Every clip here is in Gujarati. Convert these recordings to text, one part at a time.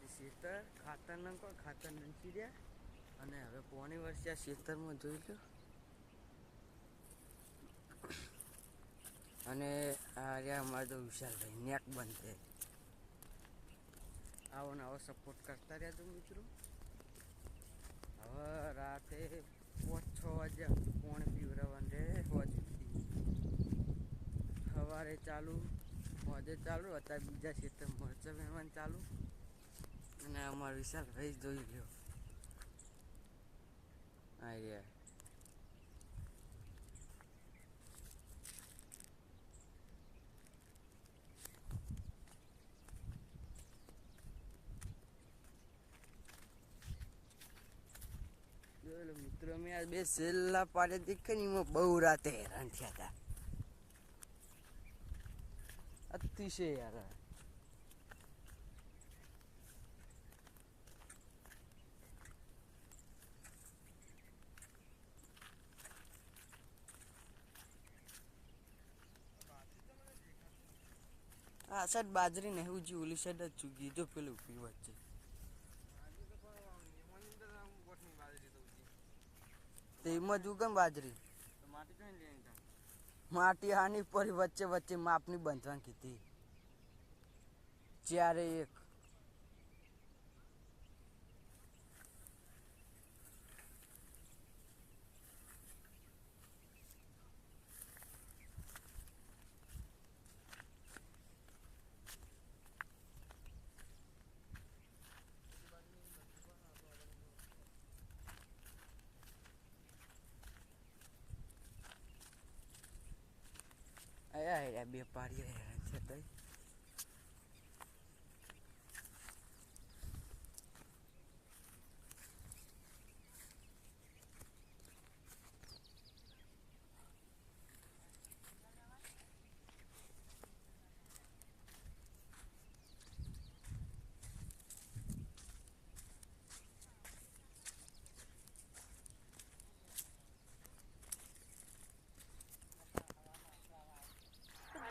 ખેતર ખાતર નાખો ખાતર નાખી દે અને હવે પોણી વર્ષે આ ખેતરમાં જોઈ લો અને આ રહ્યા અમારે તો વિશાલભાઈ નેક બનતે આવો ને આવો સપોર્ટ કરતા રહ્યા તો મિત્રો હવે રાતે 5-6 વાગ્યા પોણી પીવરાવાનું રે હોજ સવારે ચાલુ હોજે ચાલુ અત્યારે બીજા ખેતર મરચાં વેણવાનું ચાલુ અને અમારો વિશાલભાઈ જોઈ લ્યો આ રહ્યા મિત્રો મેં આ બે છેલ્લા પાડે દેખે ને એમાં બહુ રાતે હેરાન થયા હતા અતિશય યાર આ સાઈડ બાજરી નહીં ઉજી ઓલી સાઈડ જ ચૂકી જો પેલું ઉભી વચ્ચે તેમાં જ ઉગમ બાજરી માટી હાની પરી વચ્ચે વચ્ચે માપની બાંધવાની કીધી ચારે એક આયા બે પાડી હેરાન છે તઈ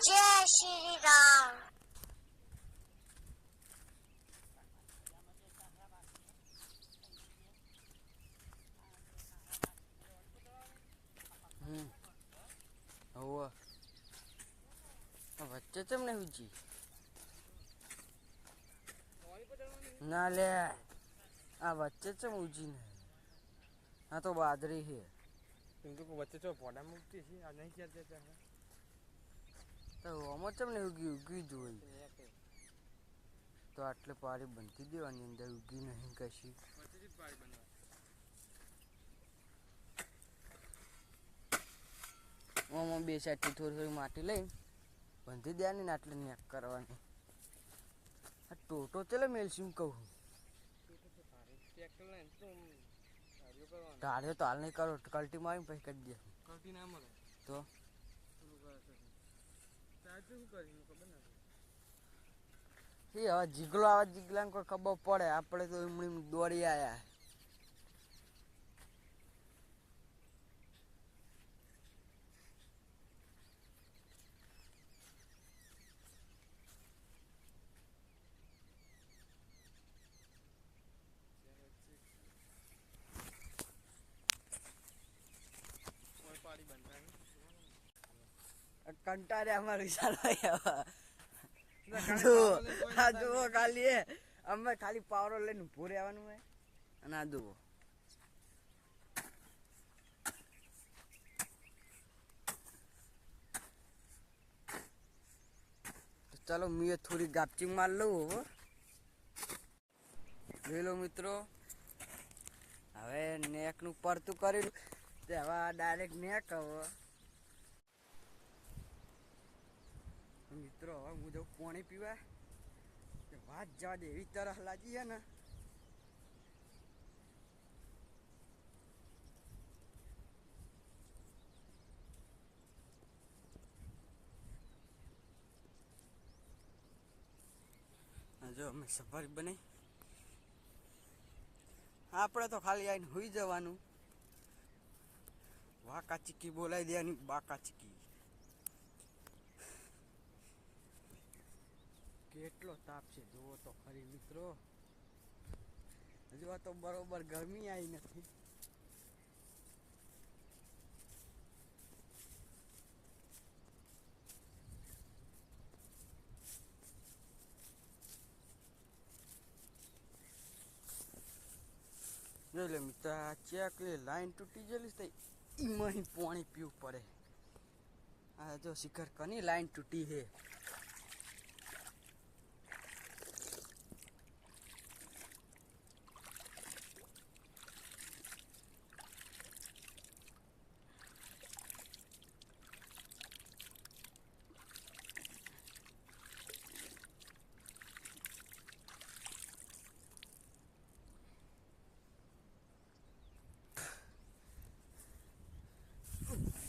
जय श्री राम। વચ્ચે ચમ ને ઉજી ના લે આ વચ્ચે ચમ ઉજી ને આ તો બાજરી છે વચ્ચે તો પોડા મૂકતી છે આ નહીં ક્યાં તો આમાં ચમ ને ઉગી જોઈ તો આટલે પારી બનતી દેવાની અંદર ઉગી નહીં કશી આમાં બે સાઈડથી થોડી થોડી માટી લઈ બંધી દેવાની ને આટલે નેક કરવાની આ ટોટો ચલે મેલ શું કહું ઢાળ્યો તો હાલ નહીં કરો કલ્ટી મારી પછી કરી દે કલ્ટી ના મળે તો હવે જીગલો આવે જીગલા કોઈ ખબર પડે આપણે તો એમની દોડી આયા કંટાળે અમારું વિશાલ જુઓ ખાલી અમે ખાલી પાવરો લઈને ઉભું રહેવાનું હોય અને આ જુઓ ચાલો મેં થોડી ગાપચી માર લઉં હવે જોઈ લો મિત્રો હવે નેક નું પડતું કર્યું તે હવે ડાયરેક્ટ નેક હવે મિત્રો હવે હું જઉં પાણી પીવા વાત જવા દે એવી તરફ લાગી છે ને જો અમે સફારી બનાવી આપણે તો ખાલી આવીને હોઈ જવાનું વાકા ચીકી બોલાવી દેવાની બાકા ચીકી કેટલો તાપ છે જુઓ તો ખરી મિત્રો હજુ આ તો બરોબર ગરમી આવી નથી. જોઈ લે મિત્ર, આ ચેકલી લાઈન તૂટી ગયેલી છે, એમાં પાણી પીવું પડે. આ જો શિખર કની લાઈન તૂટી છે.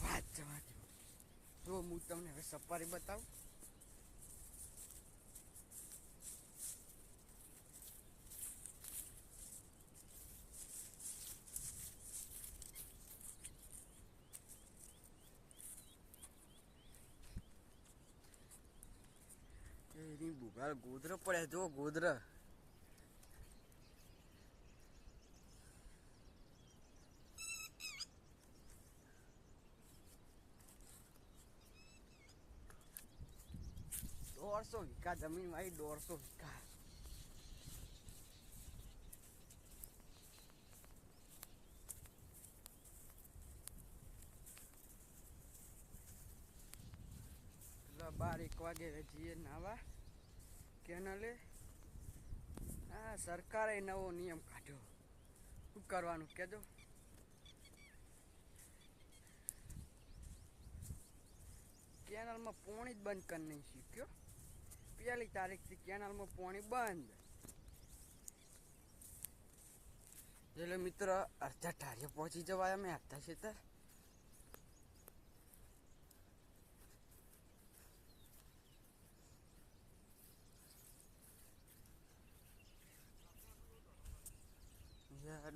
વાત જવા દો. જો હું તમને હવે સફારી બતાવું. એની બુગાર ગોદર પડે, જો ગોદર. દોઢસો વીઘા જમીન મારી, 150 વીઘા. એટલે 12-1 વાગે જઈએ નાવા કેનાલે. હા, સરકારે નવો નિયમ કાઢ્યો. શું કરવાનું કહેજો. કેનાલમાં પાણી જ બંધ કરી નહીં શીખ્યો. 1 તારીખથી કેનાલમાં પાણી બંધ. એટલે મિત્ર, અડધા ટાળીએ પહોંચી જવાય અમે અડધા ખેતર.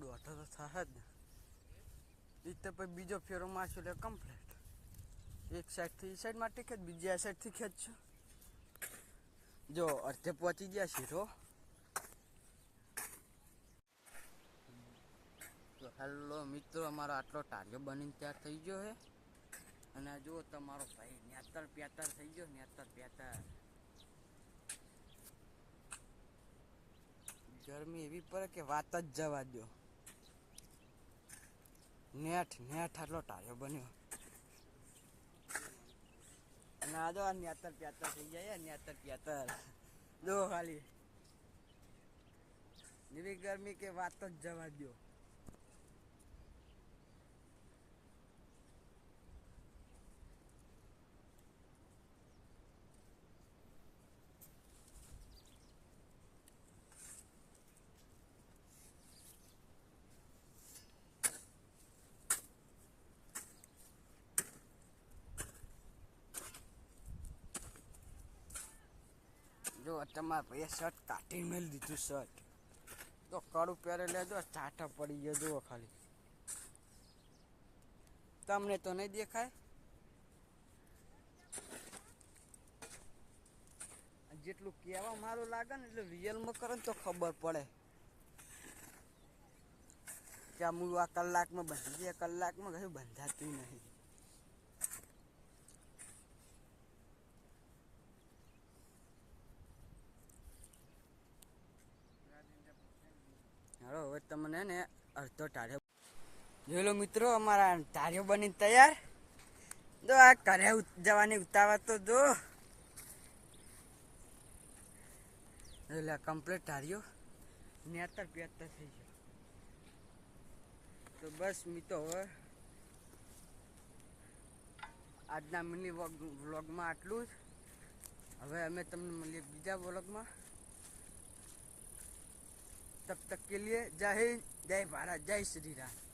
દોઢો તો થાય જ ને. એ તો પછી બીજો ફેરો મારશું એટલે કમ્પ્લીટ. એક સાઈડથી એ સાઈડ માટે ખેંચ, બીજી આ સાઈડથી ખેંચશું. જો અડધે પહોંચી ગયા શીરો. તો હેલો મિત્રો, અમારો આટલો ટાળિયો બનીને તૈયાર થઈ ગયો છે. અને આ જુઓ તમારો ભાઈ નેતર પ્યાતર થઈ ગયો, નેતર પ્યાતર. ગરમી એવી પડે કે વાત જ જવા દો. નેટ આટલો ટાળિયો બન્યો. અને આ જો આ નેતર પ્યાતર થઈ જાય, નેતર પ્યાતર. જો ખાલી એવી ગરમી કે વાત જ જવા દો. જો તમારા ભાઈએ શર્ટ કાઢી મેળી દીધું. શર્ટ તો કડું પહેરે લેજો, ચાટા પડી ગયો. જુઓ ખાલી, તમને તો નહીં દેખાય. જેટલું કહેવા મારું લાગે ને એટલે રિયલમાં કરો ને તો ખબર પડે કે આ હું આ કલાકમાં બંધી જાય, કલાકમાં કશું બંધાતું નહીં. હાલો, હવે તમને ને અડધો ટાળિયો જોઈ લો મિત્રો. અમારા ટાળિયો બની તૈયાર. જો આ ઘરે જવાની ઉતાવળ તો જો. એટલે કમ્પ્લીટ ટાળિયો નેતર પ્યાતર થઈ ગયો. તો બસ મિત્રો, હવે આજના મિની વ્લોગમાં આટલું જ. હવે અમે તમને મળીએ બીજા વ્લોગમાં. तब तक के लिए जय हिंद, जय भारत, जय श्री राम.